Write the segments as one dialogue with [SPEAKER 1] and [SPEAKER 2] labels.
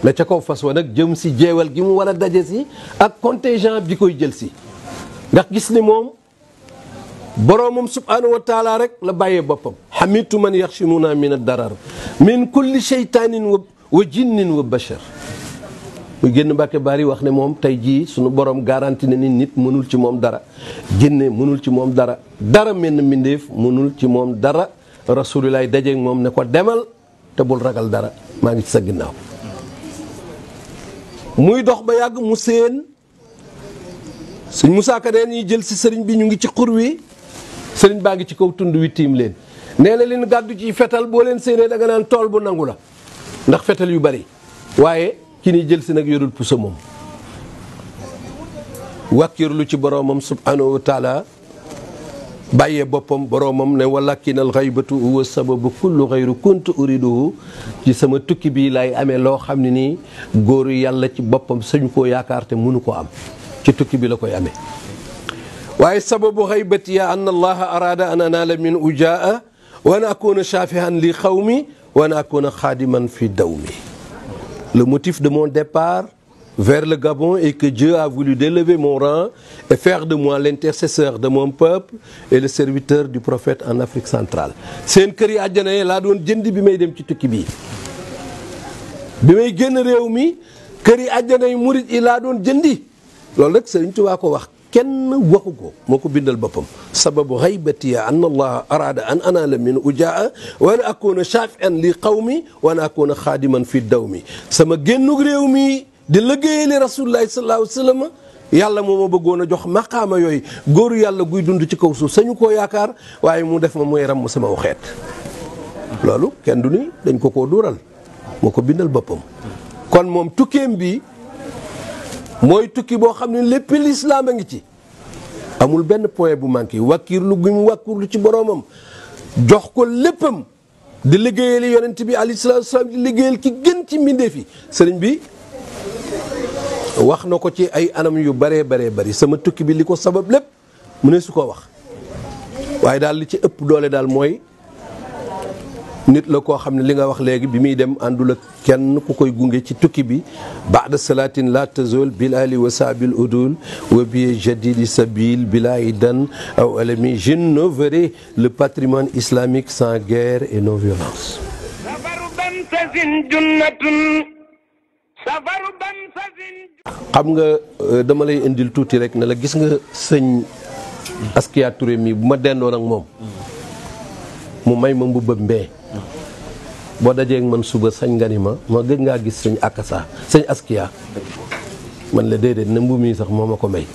[SPEAKER 1] la ca kaw fas wa nag jëm si jeewal gi mu war a daje si ak contingent bi koy jël si ndax gis ni moom boroomam subhaanahu wa taala rek la bàyyee boppam xamitu man yaxshimuna min ad-darar min kulli sheytaanin wa jinnin wa bashar muy génn Mbàkke Bari wax ne moom tey jii sunu borom garanti na ni nit mënul ci moom dara jinne mënul ci moom dara dara menn mbindéef mënul ci moom dara rasulilaay dajeeg moom ne ko demal te bul ragal dara maa ngi ci sa ginnaaw muy dox ba yàgg mu séen sëñ Musaa Ka ñuy jël si sëriñ bi ñu ngi ci xur wi sëriñ baa ngi ci kaw tund wi tiim leen nee na leen gàddu ci fetal boo leen séenee da nga naan tool bu nangu la ndax fetal yu bari waaye ki ni jël si nag yorul puso moom wàkkirlu ci boroomam subhanahu wa taala bàyyee boppam boroomam ne walakin al xaybatu huwa sababu kullu xayru kuntu uriduhu ci sama tukki bii lay amee loo xam ne nii góoru yàlla ci boppam sañu koo yaakaar te mënu ko am ci tukki bi la koy amee waaye sababu xaybati ya an allaha arada an anaala min ujaa wa an akuna shafihan li xawmi wa an akuna xaadiman fi dawmi. Le motif de mon départ vers le Gabon est que Dieu a voulu d'élever mon rang et faire de moi l'intercesseur de mon peuple et le serviteur du prophète en Afrique centrale. seen kër yi àjjana yi laa doon jënd bi may dem ci tukki bii bi may génn réew mi kër yi àjjana yi murit yi laa doon jëndi loolu rek Sëriñ Tuubaa ko wax kenn waxu ko moo ko bindal boppam sababu xaybatiya an allah arada an anaala min ujaa wa an akuna shafian li qawmi wa an akuna xaadiman fi dawmi sama génnug réew mi di liggéeyali rasulullahi sallallahu alayhi wa sallam yàlla moo ma bëggoon a jox maqaama yooyu góoru yàlla guy dund ci kaw suuf sañu koo yaakaar waaye mu def ma mooy ram sama xeet loolu kenn du ni dañ ko koo duural moo ko bindal boppam kon moom tukkeem bi mooy tukki boo xam ne lépp lislaam a ngi ci amul benn point bu manqué wàkkirlu gi mu wàkkirlu ci boroomam jox ko léppam di liggéeyal yonent bi alayhi salaatu wa salaam di liggéeyal ki gën ci mbindeef yi sëriñ bi wax na ko ci ay anam yu baree bari sama tukki bi li ko sabab lépp mu ne su ko wax waaye daal li ci ëpp doole daal mooy nit la koo xam ne li nga wax léegi bi muy dem àndul ak kenn ku koy gunge ci tukki bi baada salatin la tazul bil ali wa saabil udul wa bi jadidi sabil bila idan aw alami je ne verrai le patrimoine islamique sans guerre et non violence. xam nga dama lay indil tuuti rek ne la gis nga sëñ Askia Touré mi bu ma dendoon ak moom mu may ma mbubbam mbee boo dajee ak man suba sañ nga ni ma gëj ngaa gis sëñ akasa sëñ Askia man la déedéet ne mbubb mi sax moo ma ko may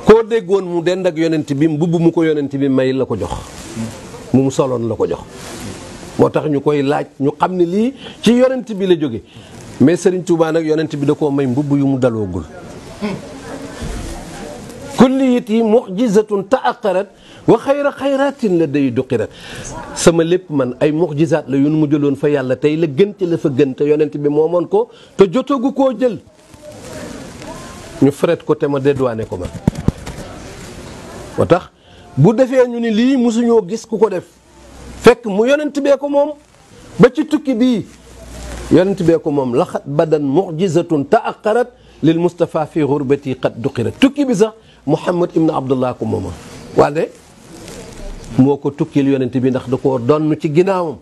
[SPEAKER 1] koo déggoon mu dend ak yonent bi mbubb mu ko yonent bi may la ko jox mu soloon la ko jox moo tax ñu koy laaj ñu xam ne lii ci yonent bi la jóge mais Serigne Touba nag yonent bi da koo may mbubb yu mu daloogul kulliyat yi mu'jizatun ta'aqqarat wa xayra xayratin la day duqirat sama lépp man ay mu'jizaat la yu nu mu jëloon fa yàlla tey la gën ci la fa gën te yonent bi moomoon ko te jotagu koo jël ñu fret ko te ma dédouané ko man moo tax bu defee ñu ni lii mosuñoo gis ku ko def fekk mu yonent bee ko moom ba ci tukki bii yonent bee ko moom laxat badan mu'jizatun ta'aqqarat lil Mustafa fi xurbati qad duqirat tukki bi sax Muhammad ibn Abdullah ko mooma wante moo ko tukkil yonent bi ndax da koo donn ci ginnaawam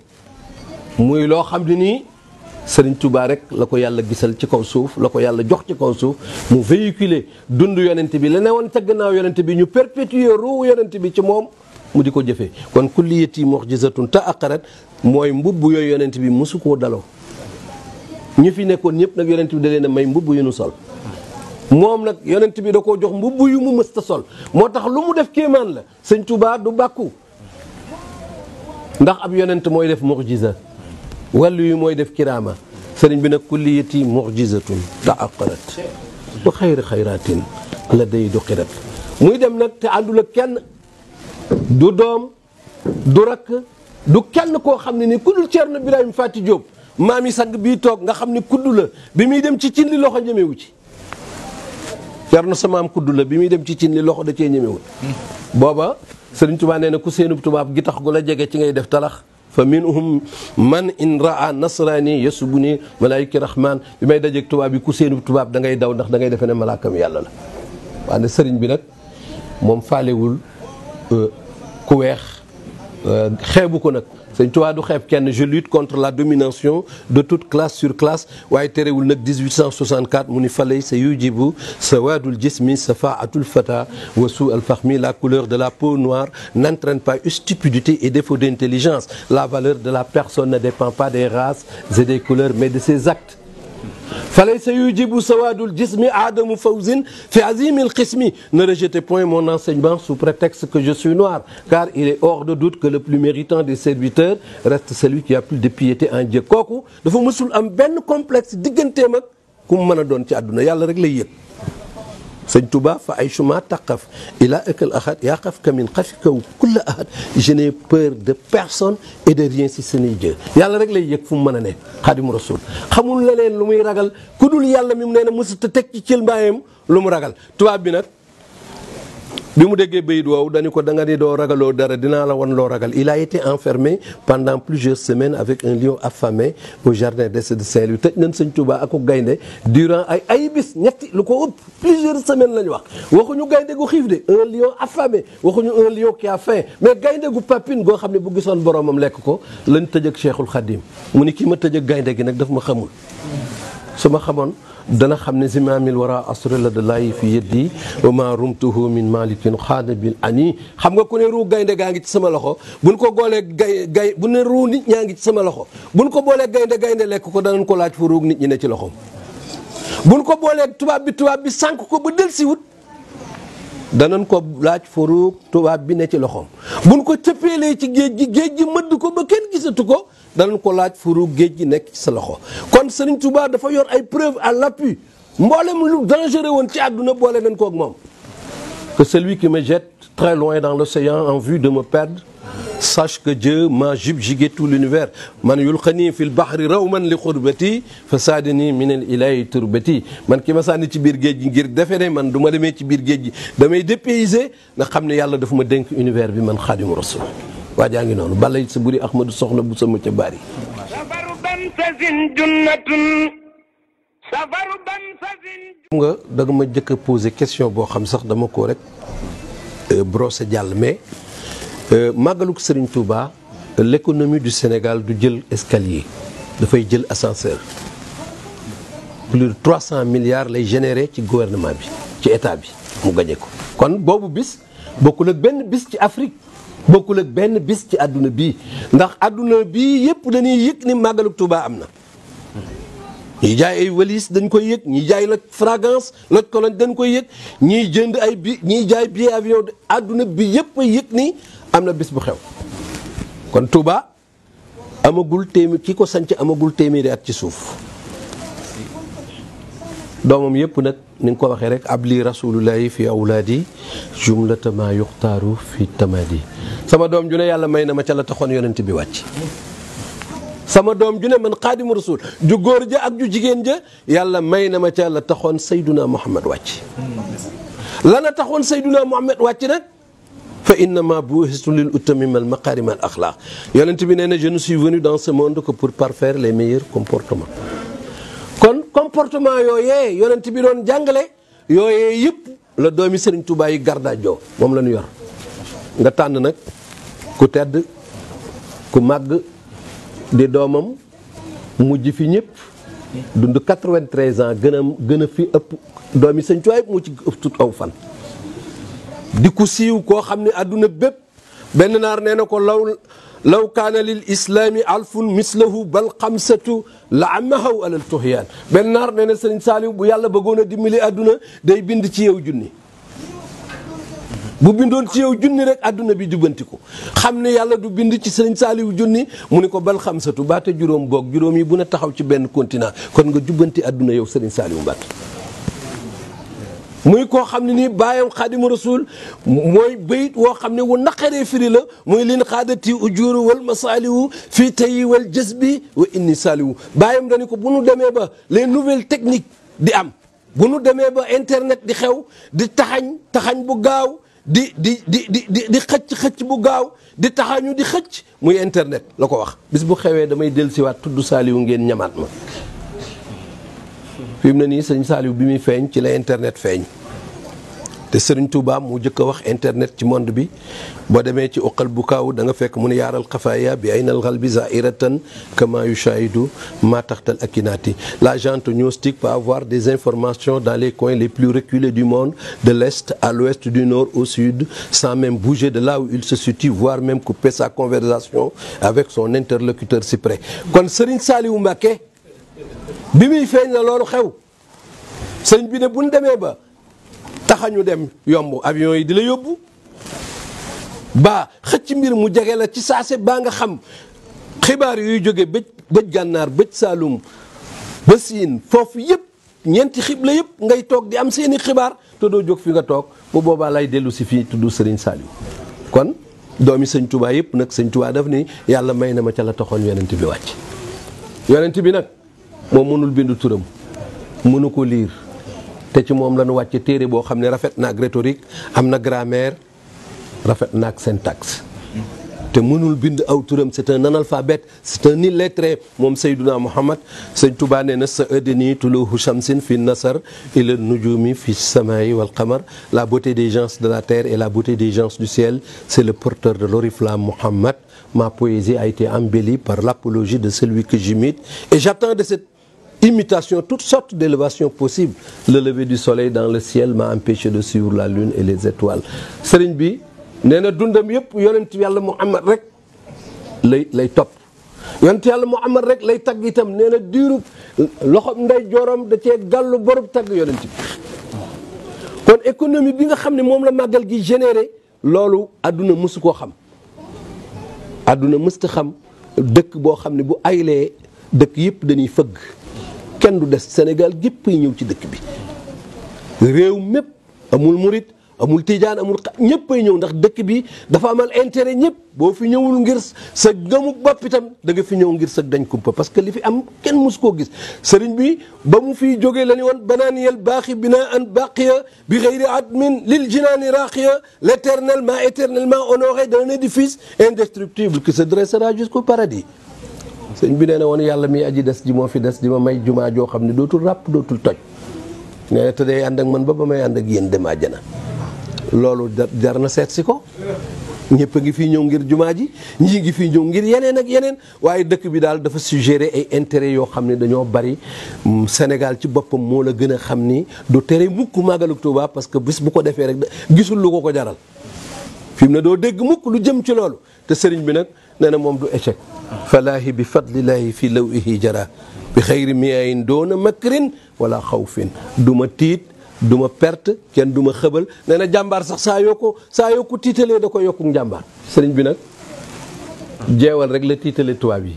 [SPEAKER 1] muy loo xam ne nii Serigne Touba rek la ko yàlla gisal ci kaw suuf la ko yàlla jox ci kaw suuf mu véhiculer dund yonent bi la ne woon ca gannaaw yonent bi ñu perpétuer ruu yonent bi ci moom mu di ko jëfee kon kulliyati mu'jizatun ta'aqqarat mooy mbubb yooyu yonent bi mosu koo daloo ñu fi nekkoon ñëpp nag yonent bi da leen a may mbubb yu nu sol moom nag yonent bi da koo jox mbubb yu mu mësta sol moo tax lu mu def kéemaan la sëñ Touba du bàkku ndax ab yonent mooy def mu'jiza wàllu yu mooy def kiraama sëriñ bi nag kulliyati mu'jizatun ta'aqqarat wa xayri xayratin la day duqirat muy dem nag te àndul ak kenn du doom du rakk du kenn koo xam ne ni ku dul Ceerno Birahim Fati Diop maam yi sang bii toog nga xam ne kuddu la bi muy dem ci cin li loxo ñemewu ci Ceerno sa maam kuddu la bi muy dem ci cin li loxo da cee ñemewul booba Sëriñ Tuubaa nee na ku seenub tubaab gi tax gu la jege ci ngay def talax fa minhum man in raa nasrani yasubuni malaayika rahman bi may dajeeg tubaab bi ku seenu tubaab da ngay daw ndax da ngay defe ne malaakam yàlla la. waaye sëriñ bi nag moom faalewul ku weex xeebu ko nag. Sëñ Tuubaa du xeeb kenn. Je lutte contre la domination de toute classe sur classe waaye terewul nag 1864 mu ni falay sa yujibu sawaadul jismi safaatul fata wa suu al fahmi. La couleur de la peau noire n'entraîne pas stupidité et défaut d'intelligence. La valeur de la personne ne dépend pas des races et des couleurs mais de ses actes. فليس يجب سواد الجسم عدم فوز في عظيم القسم. Ne rejetez point mon enseignement sous prétexte que je suis noir, car il est hors de doute que le plus méritant des serviteurs reste celui qui a plus de piété en Dieu. Kooku dafa mësul am benn complexe digganteem ak ku mu mën a doon ci àdduna yàlla rek lay yëg. Sëñ Touba fa ay chuma taqaf ila akal ahad yaa xaf ka min xafikaw kulla ahad. Je n'ai peur de personne et de rien si ce n'est Dieu. yàlla rek lay yëg fu mu mën a ne Xaadimu Rasuul xamul leneen lu muy ragal ku dul yàlla mi mu nee na mësut a teg ci cël mbaayam lu mu ragal. tubaab bi nag bi mu déggee bayit woowu dañu ko da nga ni doo ragaloo dara dinaa la wan loo ragal. Il a été enfermé pendant plusieurs semaines avec un lion affamé au jardin d'essai de Saint-Louis. tëj nañ Sëñ Tuubaa ak gaynde durant ay bis ñetti lu ko ëpp plusieurs semaines la ñu wax. waxuñu gaynde gu xiif de un lion affamé waxuñu un lion qui a faim mais gaynde gu papine goo xam ne bu gisoon boromam lekk ko lañ tëj ak Cheikhul Khadim mu ni kii ma tëj ak gaynde gi nag daf ma xamul. su ma xamoon dana xam ne zimaamil wara asra la de layi fi yeddi wa ma rumtuhu min malikin xaada bil ani. xam nga ku ne ruu gaynde gaa ngi ci sama loxo buñ ko goolee bu ne ruu nit ñaa ngi ci sama loxo buñ ko boolee gaynde lekk ko danañ ko laaj fu ruug nit ñi ne ci loxoom. buñ ko boolee tubaab bi sànq ko ba del si wut danañ ko laaj fu ruug tubaab bi ne ci loxoom. buñ ko cëppeelee ci géej gi mëdd ko ba kenn gisatu ko danañ ko laaj furu géej gi nekk ci sa loxo. kon Serigne Touba dafa yor ay preuves à l'appui mboolem lu dangereux woon ci àdduna boole nañ ko ak moom. Que celui qui me jette très loin dans l'océan en vue de me perdre sache que Dieu m'a subjugué tout l'univers. man yulqani fil bahri rawman li xurbati fasadani min al ilahi turbati. man ki ma sànni ci biir géej gi ngir defe ne man du ma demee ci biir géej gi damay dépaysé nga xam ne yàlla dafa ma dénk univers bi man Xaadimu Rasuul. waa jaa ngi noonu balay sa buri Ahmadu soxna bu sama ca bari. xam nga da nga ma jëkk a posé question boo xam sax dama ko rek brossé jàll mais màggaluk Serigne Touba l'économie du Sénégal du jël escalier dafay jël ascenseur. plus de 300 milliards lay générer ci gouvernement bi ci état bi mu gañe ko. kon boobu bis bokkul ak benn bis ci Afrique. bokkul ak benn bis ci àdduna bii ndax àdduna bii yëpp dañuy yëg ni màggaluk Touba am na. ñi jaay ay valise dañ koy yëg ñi jaay la fragrance loj ko dañ koy yëg ñiy jënd ay ñiy jaay billet avion àdduna bi yëpp a yëg ni am na bis bu xew. kon Touba amagul ki ko sanc amagul téeméeri at ci suuf. doomam yëpp nag ni nga ko waxee rek abli rasulullahi fi awlaadi jumlata ma yuxtaaru fi tamadi. sama doom ju ne yàlla may na ma ca la taxoon yonent bi wàcc. sama doom ju ne man Xaadimu Rasuul ju góor ja ak ju jigéen ja yàlla may na ma ca la taxoon Seyduna Muhammad wàcc. lana taxoon Seyduna Muhammad wàcc nag fa innama bu'istu lil utammima al maqarim al axlaq. yonent bi nee na je ne suis venu dans ce monde que pour parfaire les meilleurs comportements. kon comportement yooyee yonent bi doon jàngale yooyee yëpp la doomi Serigne Touba yi gardaajoo moom la ñu yor. nga tànn nag ku tedd ku màgg di doomam mujj fi ñëpp dund 93 ans gën a fi ëpp doomi Serigne Touba yëpp mu ci ëpp tut aw fan. di ku siiw koo xam ne àdduna bépp benn naar nee na ko law kaana lil islaami alfun mislahu bal xamsatu la amahaw alal tuhyaan. benn naar nee na Serigne Saliou bu yàlla bëggoon a dimbali àdduna day bind ci yow junni. bu bindoon ci yow junni rek àdduna bi jubbantiku xam ne yàlla du bind ci Serigne Saliou junni mu ne ko bal xamsatu baate juróom boog juróom yi bu ne taxaw ci benn continent kon nga jubbanti àdduna yow Serigne Saliou Mbacké. muy koo xam ne nii baayam Xaadimu Rasuul mooy bayit woo xam ne wu naqaree firi la muy lin xaadati ujuru wal masaaliwu fii tayi wal jazbi wa inni saaliwu. baayam dañu ko bu nu demee ba les nouvelles techniques di am bu nu demee ba internet di xew di taxañ bu gaaw di xëcc bu gaaw di taxañu di xëcc muy internet la ko wax bis bu xewee damay dellusiwaat tudd Saliou ngeen ñamaat ma fi mu ne nii sëñ Saliou bi muy feeñ ci la internet feeñ te Serigne Touba mu jëkk a wax internet ci monde bi boo demee ci uqal bu kaaw da nga fekk mu ne yaaral xafaaya bi aynal qalbi zairatan kama yushahidu ma taxtal akinaati. L'agent gnostique peut avoir des informations dans les coins les plus reculés du monde, de l'est à l'ouest, du nord au sud, sans même bouger de là où il se situe, voire même couper sa conversation avec son interlocuteur si près. Kon Serigne Saliou Mbacké bi muy feeñ la loolu xew sëñ bi ne buñ demee ba taxañu dem yomb avion yi di la yóbbu ba xëcc mbir mu jege la ci saase baa nga xam xibaar yuy jóge bëj gànnaar bëj saalum ba siin foofu yëpp ñeenti xibla yëpp ngay toog di am seeni xibaar te doo jóg fi nga toog bu boobaa lay dellu si fii tudd Serigne Saliou. kon doomi sëñ Touba yëpp nag sëñ Touba daf ni yàlla may na ma ca la taxoon yonent bi wàcc yonent bi nag moom mënul bindu turam mënu ko liir te ci moom la ñu wàcce téere boo xam ne rafet na ak rhétorique am na grammaire rafet na ak syntaxe te mënul bind aw turam c'est un analphabète c'est un illettré moom Seydouna Muhammad sëñ Touba nee na sa ëddini tuluhu shamsin fi nasar ila nujumi fi samai wal qamar. La beauté des gens de la terre et la beauté des gens du ciel, c'est le porteur de l'oriflamme Muhammad. Ma poésie a été embellie par l'apologie de celui que j'imite et j'attends de cette imitation toutes sortes d'élévations possibles. Le lever du soleil dans le ciel m'a empêché de suivre la lune et les étoiles. Sëriñ bi nee na dundam yëpp yonent yàlla Muhammad rek lay topp yonent yàlla Muhammad rek lay tagg itam nee na diiru loxoom nday jooram da cee gàllu borub tagg yonent bi. kon économie bi nga xam ne moom la màggal gi généré loolu àdduna mësu koo xam àdduna mësta xam dëkk boo xam ne bu aylee dëkk yëpp dañuy fëgg kenn du des Sénégal gépp yi ñëw ci dëkk bi réew mépp amul murit amul tijaan amul ñëpp ay ñëw ndax dëkk bi dafa amal intérêt ñëpp boo fi ñëwul ngir sa gëmuk bopp itam da nga fi ñëw ngir sa dañ kumpa parce que li fi am kenn mus koo gis sëriñ bi ba mu fiy jógee la ni woon banaaniyel baaxi binaa an baqiya bi xëyri admin lil jinaani raqiya l'éternellement éternellement honoré d'un édifice indestructible qui se dressera jusqu'au paradis. sëñ bi nee na woon yàlla mi aji des ji moo fi des di ma may jumaa joo xam ne dootul ràpp dootul toj nee na te day ànd ak man ba may ànd ak yéen dem àjjana. loolu jar na seet si ko ñëpp a ngi fii ñëw ngir jumaa ji ñii ngi fii ñëw ngir yeneen ak yeneen waaye dëkk bi daal dafa suggéré ay intérêt yoo xam ne dañoo bari. Sénégal ci boppam moo la gën a xam ni du tere mukk màggalu Tuuba parce que bis bu ko defee rek gisul lu ko jaral fi mu ne doo dégg mukk lu jëm ci loolu te sëriñ bi nag nee na moom du échec. falaahi bi fadlillahi fi lawihi jara bi xayri miayin doona makrin wala xawfin du ma tiit du ma perte kenn du ma xëbal nee na jàmbaar sax saa yoo ko tiitalee da ko yokku njàmbaar. sëriñ bi nag jeewal rek la tiitale tubaab yi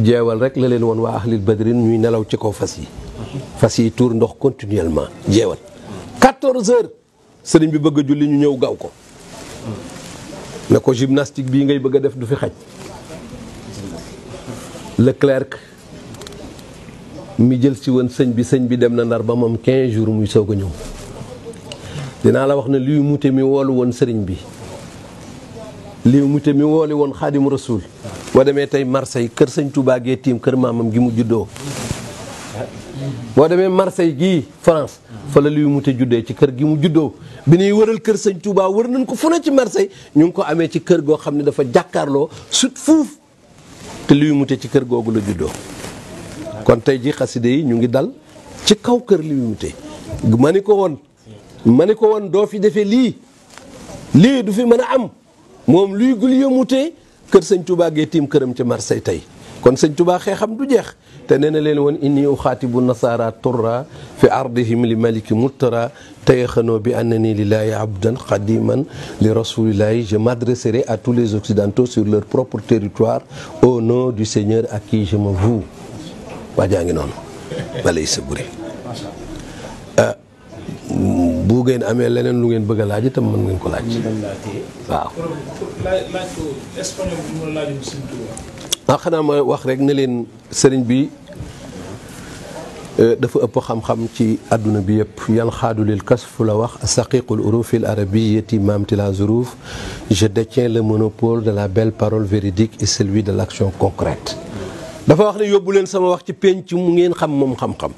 [SPEAKER 1] jeewal rek la leen woon waa ahlil badrin ñuy nelaw ci kaw fas yi tuur ndox continuellement jeewal 14 heures sëriñ bi bëgg a julli ñu ñëw gaaw ko ne ko gymnastique bii ngay bëgg a def du fi xaj. Leclerc mi jël si woon sëñ bi dem na Ndar ba moom 15 jours muy soog a ñëw dinaa la wax ne liy mute mi woolu woon sëriñ bi liy mute mi wooli woon Xaadimu Rasuul boo demee tey Marseille kër sëñ Touba gee tiim kër maamam gi mu juddoo boo demee Marseille gii France fa la liy mute juddee ci kër gi mu juddoo bi ñuy wëral kër sëñ Touba wër nañ ko fu ne ci Marseille ñu ngi ko amee ci kër goo xam ne dafa jàkkaarloo sut fuuf te liy mute ci kër googu la juddoo kon tey ji xaside yi ñu ngi dal ci kaw kër liy mute ma ni ko woon doo fi defee lii du fi mën a am moom luy gul yëmute kër sëñ Touba gee tiim këram ci Marseille tey kon sëñ Touba xeexam du jeex te nee na leen woon inni uxaatibu nasara turra fi ardihim li maliki muttara tayaxanoo bi annani lillahi abdan qadiman li rasulillahi je m'adresserai à tous les occidentaux sur leur propre territoire au nom du Seigneur à qui je me voue. waa jaa ngi noonu balay sa buri bu ngeen amee leneen lu ngeen bëgg a laaj itam mën ngeen ko laaj. waaw. xanaa ma wax rek ne leen sëriñ bi dafa ëpp xam-xam ci àdduna bi yëpp yan xaadulil kasfu la wax saqiqul urufil arabiyati mamti la zuruf je détiens le monopole de la belle parole véridique et celui de l'action concrète. dafa wax ne yóbbu leen sama wax ci penc mu ngeen xam moom xam-xam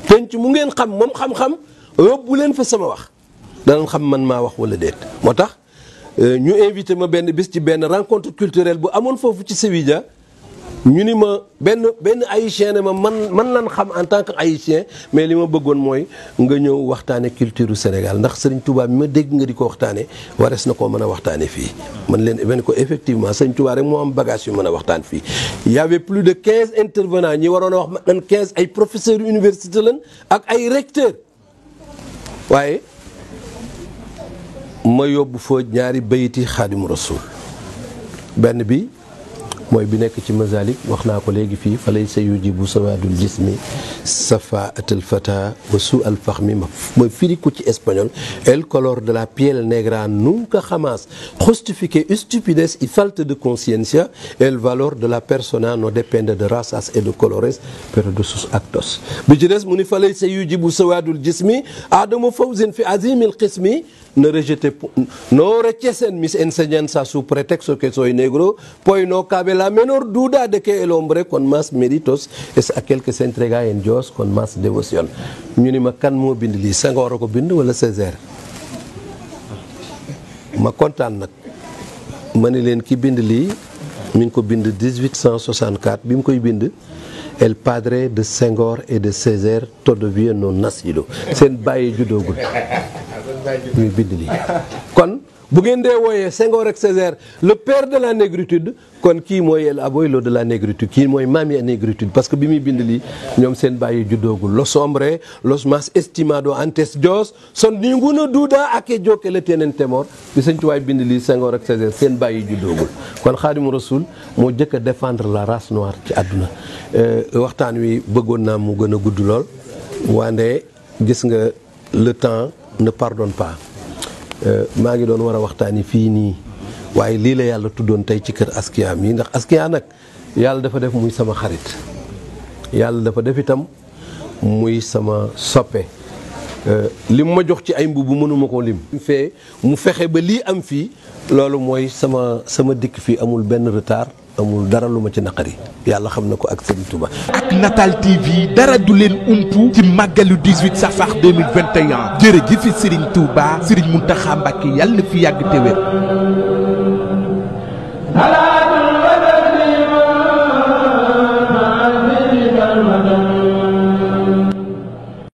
[SPEAKER 1] penc mu ngeen xam moom xam-xam yóbbu leen fa sama wax danañ xam man maa wax wala déet. moo tax ñu invité ma benn bis ci benn rencontre culturelle bu amoon foofu ci Sevilla ñu ni ma benn haïtien ne ma man lan xam en tant que haïtien mais li ma bëggoon mooy nga ñëw waxtaane culture du Sénégal ndax Serigne Touba mi ma dégg nga di ko waxtaane warees na koo mën a waxtaane fii man leen ko effectivement Serigne Touba rek moo am bagage yu mën a waxtaan fii. Il y avait plus de 15 intervenants ñi waroon a wax man 15 ay professeurs université lan ak ay recteurs waaye ma yóbbu fa ñaari bayiti Xaadimu Rasuul benn bi mooy bi nekk ci Mazalik wax naa ko léegi fii fa lay sa yujibu sawadul jismi safaatul fata wa su al fahmi ma firi ko ci espagnol el color de la piel negra nunca jamás justifique estupidez y falta de conciencia el valor de la persona no depende de razas et de colores pero de sus actos bi ci des mu ni fa lay sa yujibu sawadul jismi adamo fawzin fi azimil qismi no rechacen mis enseñanzas su pretexto que soy negro pues no cabe la menor duda de que el hombre con más méritos es aquel que se entrega en Dios con más devoción. ñu ni ma kan moo bind lii Senghor a ko bind wala Césaire ma kontaan nag ma ne leen ki bind lii mi ngi ko bind 1864 bi mu koy bind el padre de Senghor et de Césaire todavía no nacido seen bàyyi juddoogul ñuy bind lii kon bu ngeen dee wooyee Senghor ak Césaire le père de la négritude kon kii mooy el abuelo de la négritude kii mooy mami a négritude parce que bi muy bind lii ñoom seen bàyyi juddoogul los hombres los más estimados antes Dios son ninguna duda aquello que le tienen temor bi Sëñ Tuubaa bind lii Senghor ak Césaire seen bàyyi juddoogul kon Xaadimu Rasuul moo jëkk a défendre la race noire ci àdduna waxtaan wi bëggoon naa mu gën a gudd lool wande gis nga le temps ne pardonne pas maa ngi doon war a waxtaani fii nii waaye lii la yàlla tuddoon tey ci kër Askia mi ndax Askia nag yàlla dafa def muy sama xarit yàlla dafa def itam muy sama soppe lim ma jox ci ay mbubb mënuma ko lim fee mu fexe ba lii am fii loolu mooy sama dikk fii amul benn retard amul dara lu ma ci naqari yàlla xam na ko ak Serigne Touba.
[SPEAKER 2] ak Natal TV dara du leen umpu ci màggalu 18 safar 2021 jërëjëf Serigne Touba Serigne Mountakha Mbacké yàlla na fi yàgg te wér.